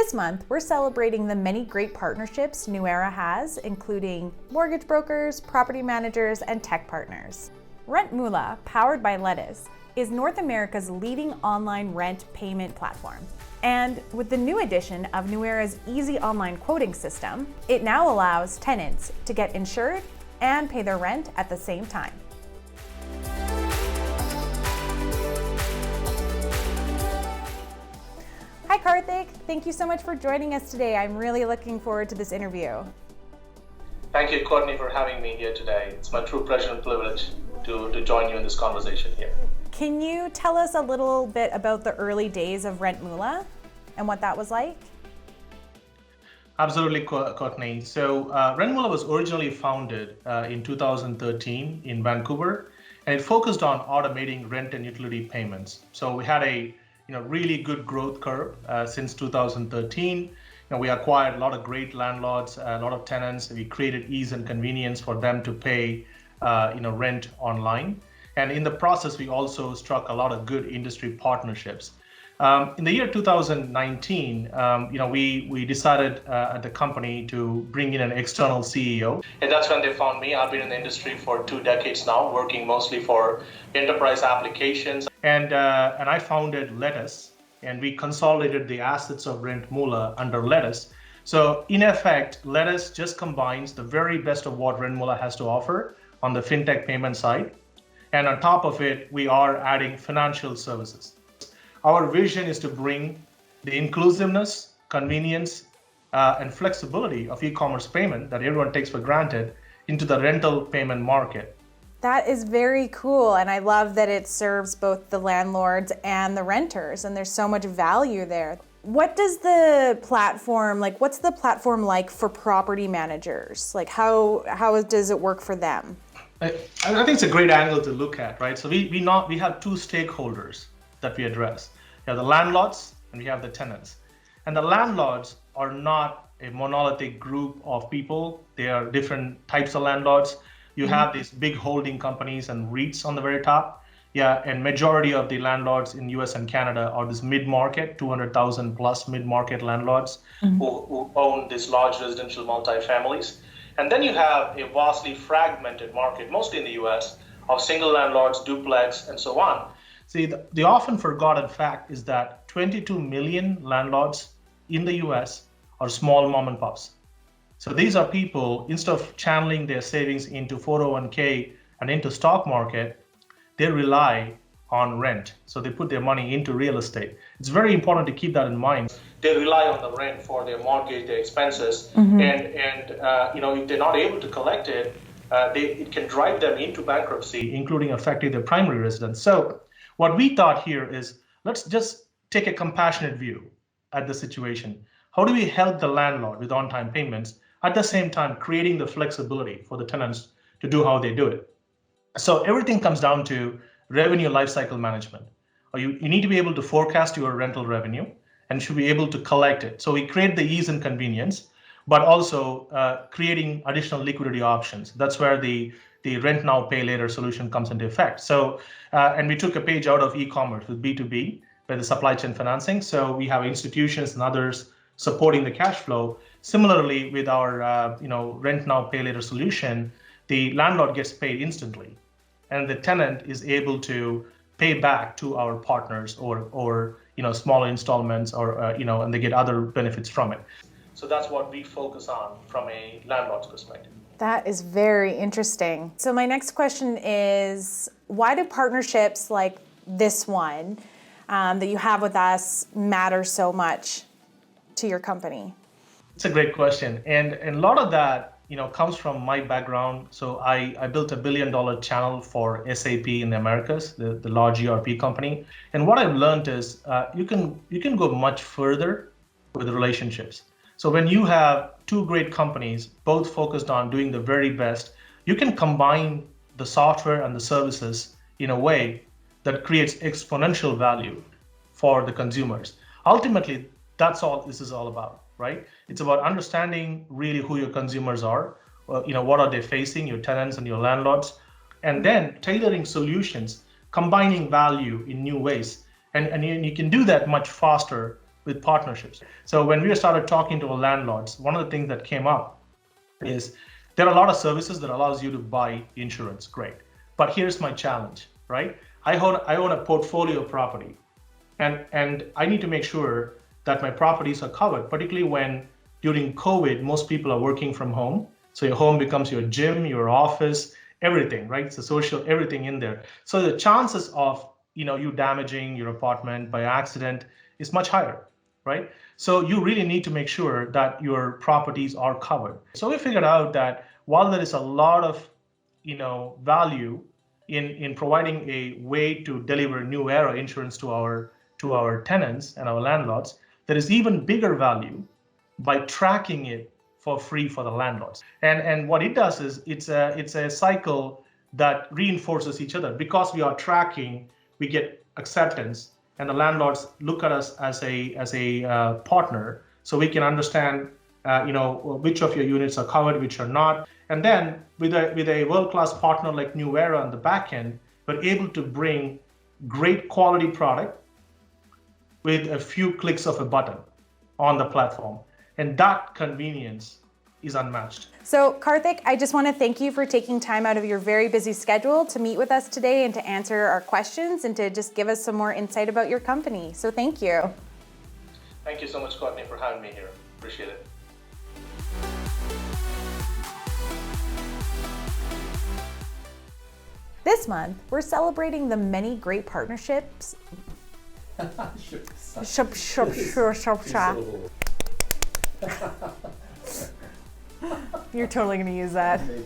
This month, we're celebrating the many great partnerships Nuera has, including mortgage brokers, property managers, and tech partners. RentMoola, powered by LetUs, is North America's leading online rent payment platform. And with the new addition of Nuera's easy online quoting system, it now allows tenants to get insured and pay their rent at the same time. Hi Karthik, thank you so much for joining us today. I'm really looking forward to this interview. Thank you, Courtney, for having me here today. It's my true pleasure and privilege to join you in this conversation here. Can you tell us a little bit about the early days of RentMoola and what that was like? Absolutely, Courtney. So RentMoola was originally founded in 2013 in Vancouver, and it focused on automating rent and utility payments. So we had a really good growth curve since 2013. We acquired a lot of great landlords, a lot of tenants. We created ease and convenience for them to pay rent online. And in the process, we also struck a lot of good industry partnerships. In the year 2019, we decided at the company to bring in an external CEO. And that's when they found me. I've been in the industry for 2 decades now, working mostly for enterprise applications. And I founded LetUs, and we consolidated the assets of RentMoola under LetUs. So in effect, LetUs just combines the very best of what RentMoola has to offer on the fintech payment side. And on top of it, we are adding financial services. Our vision is to bring the inclusiveness, convenience, and flexibility of e-commerce payment that everyone takes for granted into the rental payment market. That is very cool, and I love that it serves both the landlords and the renters, and there's so much value there. What does the platform, what's the platform like for property managers? How does it work for them? I think it's a great angle to look at, right? So we have 2 stakeholders that we address. We have the landlords and we have the tenants. And the landlords are not a monolithic group of people. They are different types of landlords. You have these big holding companies and REITs on the very top. Yeah, and majority of the landlords in US and Canada are this mid-market, 200,000 plus mid-market landlords who own these large residential multifamilies. And then you have a vastly fragmented market, mostly in the US, of single landlords, duplex, and so on. See, the often forgotten fact is that 22 million landlords in the US are small mom and pops. So these are people, instead of channeling their savings into 401k and into stock market, they rely on rent. So they put their money into real estate. It's very important to keep that in mind. They rely on the rent for their mortgage, their expenses, and if they're not able to collect it, it can drive them into bankruptcy, including affecting their primary residence. So what we thought here is, let's just take a compassionate view at the situation. How do we help the landlord with on-time payments, at the same time creating the flexibility for the tenants to do how they do it? So everything comes down to revenue lifecycle management. You need to be able to forecast your rental revenue and should be able to collect it. So we create the ease and convenience, but also creating additional liquidity options. That's where the rent now, pay later solution comes into effect. So, and we took a page out of e-commerce with B2B, by the supply chain financing. So we have institutions and others supporting the cash flow. Similarly, with our rent now, pay later solution, the landlord gets paid instantly, and the tenant is able to pay back to our partners or smaller installments and they get other benefits from it. So that's what we focus on from a landlord's perspective. That is very interesting. So my next question is, why do partnerships like this one that you have with us matter so much to your company? It's a great question. And a lot of that comes from my background. So I built $1 billion channel for SAP in the Americas, the large ERP company. And what I've learned is you can go much further with relationships. So when you have 2 great companies, both focused on doing the very best, you can combine the software and the services in a way that creates exponential value for the consumers. Ultimately, that's all this is all about, right? It's about understanding really who your consumers are, what are they facing, your tenants and your landlords, and then tailoring solutions, combining value in new ways. And you can do that much faster with partnerships. So when we started talking to our landlords, one of the things that came up is there are a lot of services that allows you to buy insurance. Great. But here's my challenge, right? I own a portfolio property, and I need to make sure that my properties are covered, particularly when during COVID, most people are working from home. So your home becomes your gym, your office, everything, right? It's a social, everything in there. So the chances of you damaging your apartment by accident is much higher, right? So you really need to make sure that your properties are covered. So we figured out that while there is a lot of value in providing a way to deliver Nuera insurance to our tenants and our landlords, there is even bigger value by tracking it for free for the landlords. And what it does is it's a cycle that reinforces each other. Because we are tracking, we get acceptance, and the landlords look at us as a partner, so we can understand which of your units are covered, which are not. And then with a world-class partner like Nuera on the back end, we're able to bring great quality product with a few clicks of a button on the platform. And that convenience is unmatched. So Karthik, I just want to thank you for taking time out of your very busy schedule to meet with us today and to answer our questions and to just give us some more insight about your company. So thank you. Thank you so much, Courtney, for having me here. Appreciate it. This month, we're celebrating the many great partnerships. You're totally going to use that. Maybe.